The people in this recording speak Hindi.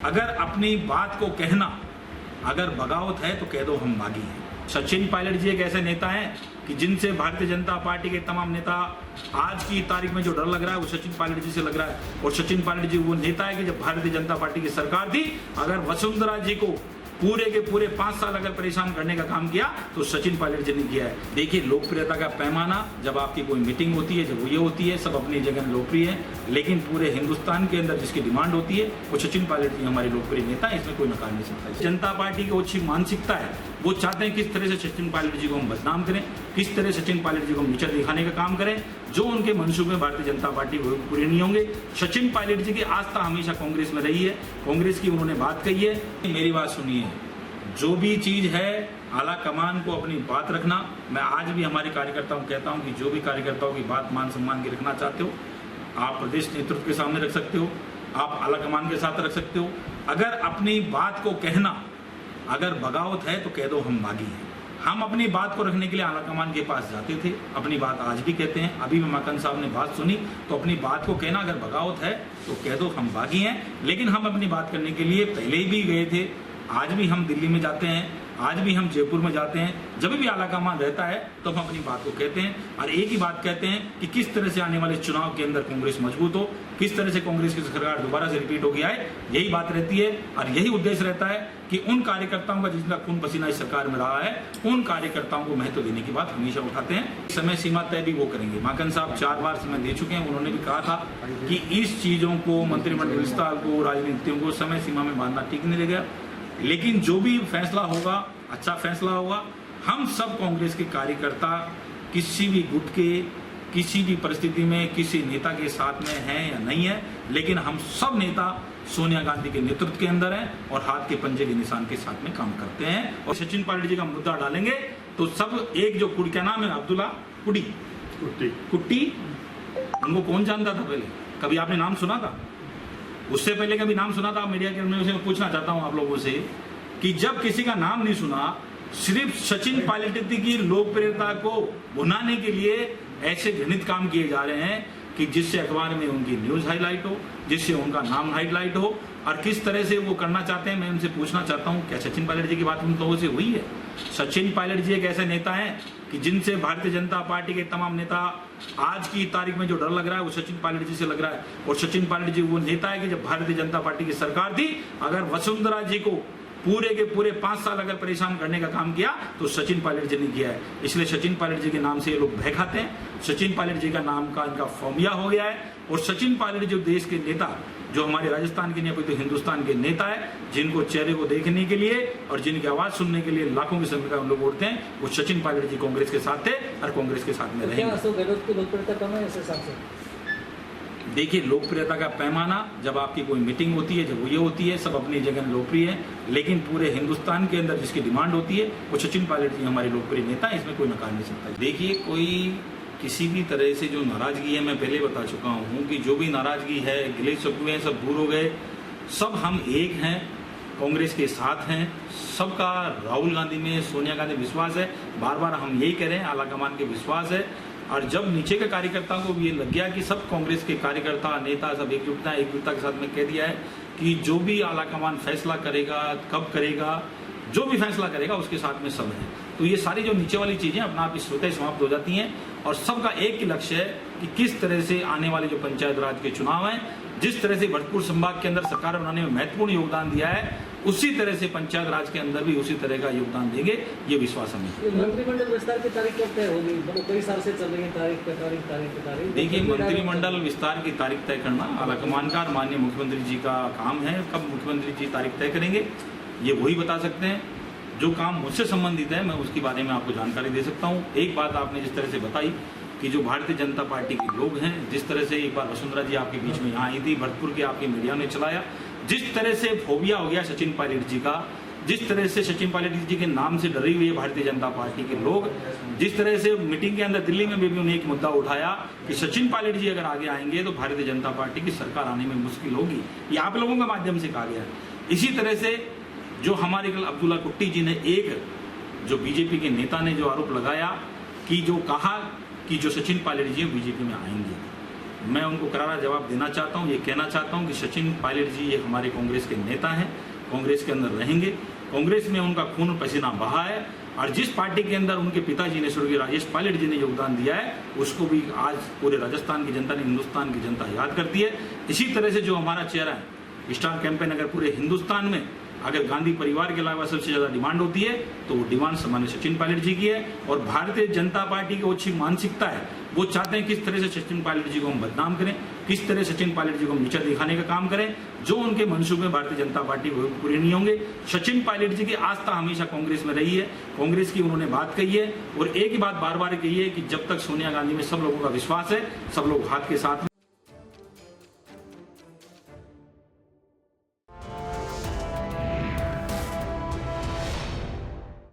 अगर अपनी बात को कहना अगर बगावत है तो कह दो हम बागी हैं। सचिन पायलट जी एक ऐसे नेता हैं कि जिनसे भारतीय जनता पार्टी के तमाम नेता आज की तारीख में जो डर लग रहा है वो सचिन पायलट जी से लग रहा है। और सचिन पायलट जी वो नेता है कि जब भारतीय जनता पार्टी की सरकार थी, अगर वसुंधरा जी को पूरे के पूरे 5 साल अगर परेशान करने का काम किया तो सचिन पायलट जी ने किया है। देखिए, लोकप्रियता का पैमाना जब आपकी कोई मीटिंग होती है, जब वो ये होती है, सब अपनी जगह लोकप्रिय है, लेकिन पूरे हिंदुस्तान के अंदर जिसकी डिमांड होती है वो सचिन पायलट जी हमारे लोकप्रिय नेता है, इसमें कोई नकार नहीं सकता। जनता पार्टी की अच्छी मानसिकता है, वो चाहते हैं किस तरह से सचिन पायलट जी को हम बदनाम करें, किस तरह सचिन पायलट जी को हम नीचा दिखाने का काम करें। जो उनके मंसूबे भारतीय जनता पार्टी वो पूरे नहीं होंगे। सचिन पायलट जी की आस्था हमेशा कांग्रेस में रही है, कांग्रेस की उन्होंने बात कही है। मेरी बात सुनिए, जो भी चीज है आला कमान को अपनी बात रखना। मैं आज भी हमारे कार्यकर्ताओं को कहता हूं कि जो भी कार्यकर्ताओं की बात मान सम्मान की रखना चाहते हो, आप प्रदेश नेतृत्व के सामने रख सकते हो, आप आला कमान के साथ रख सकते हो। अगर अपनी बात को कहना अगर बगावत है तो कह दो हम बागी हैं। हम अपनी बात को रखने के लिए आला कमान के पास जाते थे, अपनी बात आज भी कहते हैं। अभी भी माकन साहब ने बात सुनी तो अपनी बात को कहना अगर बगावत है तो कह दो हम बागी हैं। लेकिन हम अपनी बात करने के लिए पहले भी गए थे, आज भी हम दिल्ली में जाते हैं, आज भी हम जयपुर में जाते हैं। जब भी आला कमान रहता है तो हम अपनी बात को कहते हैं और एक ही बात कहते हैं कि किस तरह से आने वाले चुनाव के अंदर कांग्रेस मजबूत हो, किस तरह से कांग्रेस की सरकार दोबारा से रिपीट होगी आए, यही बात रहती है। और यही उद्देश्य रहता है कि उन कार्यकर्ताओं का जिनका खून पसीना इस सरकार में रहा है, उन कार्यकर्ताओं को महत्व देने की बात हमेशा उठाते हैं। समय सीमा तय भी वो करेंगे। माकन साहब 4 बार समय दे चुके हैं, उन्होंने भी कहा था कि इस चीजों को, मंत्रिमंडल विस्तार को, राजनीतियों को समय सीमा में बांधना ठीक नहीं लगेगा। लेकिन जो भी फैसला होगा अच्छा फैसला होगा। हम सब कांग्रेस के कार्यकर्ता किसी भी गुट के, किसी भी परिस्थिति में किसी नेता के साथ में हैं या नहीं है, लेकिन हम सब नेता सोनिया गांधी के नेतृत्व के अंदर हैं और हाथ के पंजे के निशान के साथ में काम करते हैं। और सचिन पायलट जी का मुद्दा डालेंगे तो सब एक जो कुड़ी, क्या नाम है, अब्दुल्ला कुट्टी, उनको कौन जानता था पहले? कभी आपने नाम सुना था? उससे पहले कभी नाम सुना था मीडिया के? मैं पूछना चाहता हूं आप लोगों से कि जब किसी का नाम नहीं सुना, सिर्फ सचिन पायलट की लोकप्रियता को भुनाने के लिए ऐसे घृणित काम किए जा रहे हैं कि जिससे अखबार में उनकी न्यूज हाईलाइट हो, जिससे उनका नाम हाईलाइट हो, और किस तरह से वो करना चाहते हैं। मैं उनसे पूछना चाहता हूं, क्या सचिन पायलट जी की बात उन लोगों से हुई है? सचिन पायलट जी एक ऐसे नेता हैं कि जिनसे भारतीय जनता पार्टी के तमाम नेता आज की तारीख में जो डर लग रहा है वो सचिन पायलट जी से लग रहा है। और सचिन पायलट जी वो नेता है कि जब भारतीय जनता पार्टी की सरकार थी, अगर वसुंधरा जी को पूरे के पूरे 5 साल अगर परेशान करने का काम किया तो सचिन पायलट जी ने किया है। इसलिए सचिन पायलट जी के नाम से ये लोग भय खाते हैं। सचिन पायलट जी का नाम का इनका फॉर्मिया हो गया है। और सचिन पायलट जो देश के नेता, जो हमारे राजस्थान के नहीं तो हिंदुस्तान के नेता है, जिनको चेहरे को देखने के लिए और जिनकी आवाज सुनने के लिए लाखों की संख्या में लोग उठते हैं, वो सचिन पायलट जी कांग्रेस के साथ थे और कांग्रेस के साथ में रहेंगे। देखिए, लोकप्रियता का पैमाना जब आपकी कोई मीटिंग होती है, जब वो ये होती है, सब अपनी जगह लोकप्रिय है, लेकिन पूरे हिंदुस्तान के अंदर जिसकी डिमांड होती है वो सचिन पायलट जी हमारे लोकप्रिय नेता है, इसमें कोई नकार नहीं सकता। देखिए, कोई किसी भी तरह से जो नाराजगी है, मैं पहले बता चुका हूँ कि जो भी नाराजगी है, गिले शिकवे हैं, सब दूर हो गए। सब हम एक हैं, कांग्रेस के साथ हैं। सबका राहुल गांधी में, सोनिया गांधी विश्वास है। बार बार हम यही कह रहे हैं, आला कमान के विश्वास है। और जब नीचे के कार्यकर्ताओं को ये लग गया कि सब कांग्रेस के कार्यकर्ता, नेता सब एकजुटता के साथ में कह दिया है कि जो भी आला कमान फैसला करेगा, कब करेगा, जो भी फैसला करेगा उसके साथ में सब है, तो ये सारी जो नीचे वाली चीजें अपना आप स्वतः समाप्त हो जाती हैं। और सबका एक ही लक्ष्य है कि किस तरह से आने वाले जो पंचायत राज के चुनाव हैं, जिस तरह से भरतपुर संभाग के अंदर सरकार बनाने में महत्वपूर्ण योगदान दिया है, उसी तरह से पंचायत राज के अंदर भी उसी तरह का योगदान देंगे, ये विश्वास हमें। मंत्रिमंडल विस्तार की तारीख कब तय होगी? मतलब कई साल से चल रही है तारीख। देखिए, मंत्रिमंडल विस्तार की तारीख तय करना आला कमान का और माननीय मुख्यमंत्री जी का काम है। कब मुख्यमंत्री जी तारीख तय करेंगे ये वही बता सकते हैं। जो काम मुझसे संबंधित है मैं उसके बारे में आपको जानकारी दे सकता हूँ। एक बात आपने जिस तरह से बताई कि जो भारतीय जनता पार्टी के लोग हैं, जिस तरह से एक बार वसुंधरा जी आपके बीच में यहाँ आई थी, भरतपुर के आपके मीडिया ने चलाया, जिस तरह से फोबिया हो गया सचिन पायलट जी का, जिस तरह से सचिन पायलट जी के नाम से डरी हुई है भारतीय जनता पार्टी के लोग, जिस तरह से मीटिंग के अंदर दिल्ली में भी उन्हें एक मुद्दा उठाया कि सचिन पायलट जी अगर आगे आएंगे तो भारतीय जनता पार्टी की सरकार आने में मुश्किल होगी, ये आप लोगों के माध्यम से कहा गया है। इसी तरह से जो हमारे कल अब्दुल्ला कुट्टी जी ने, एक जो बीजेपी के नेता ने जो आरोप लगाया कि जो कहा कि जो सचिन पायलट जी बीजेपी में आएंगे, मैं उनको करारा जवाब देना चाहता हूं, ये कहना चाहता हूं कि सचिन पायलट जी ये हमारे कांग्रेस के नेता हैं, कांग्रेस के अंदर रहेंगे, कांग्रेस में उनका खून पसीना बहा है और जिस पार्टी के अंदर उनके पिताजी ने स्वर्गीय राजेश पायलट जी ने योगदान दिया है उसको भी आज पूरे राजस्थान की जनता ने, हिंदुस्तान की जनता याद करती है। इसी तरह से जो हमारा चेहरा है स्टार कैंपेन, अगर पूरे हिंदुस्तान में अगर गांधी परिवार के अलावा सबसे ज्यादा डिमांड होती है तो वो डिमांड सामान्य सचिन पायलट जी की है। और भारतीय जनता पार्टी की अच्छी मानसिकता है, वो चाहते हैं किस तरह से सचिन पायलट जी को हम बदनाम करें, किस तरह सचिन पायलट जी को हम नीचा दिखाने का काम करें। जो उनके मंसूबे भारतीय जनता पार्टी को पूरे नहीं होंगे। सचिन पायलट जी की आस्था हमेशा कांग्रेस में रही है, कांग्रेस की उन्होंने बात कही है और एक ही बात बार बार कही है कि जब तक सोनिया गांधी में सब लोगों का विश्वास है, सब लोग हाथ के साथ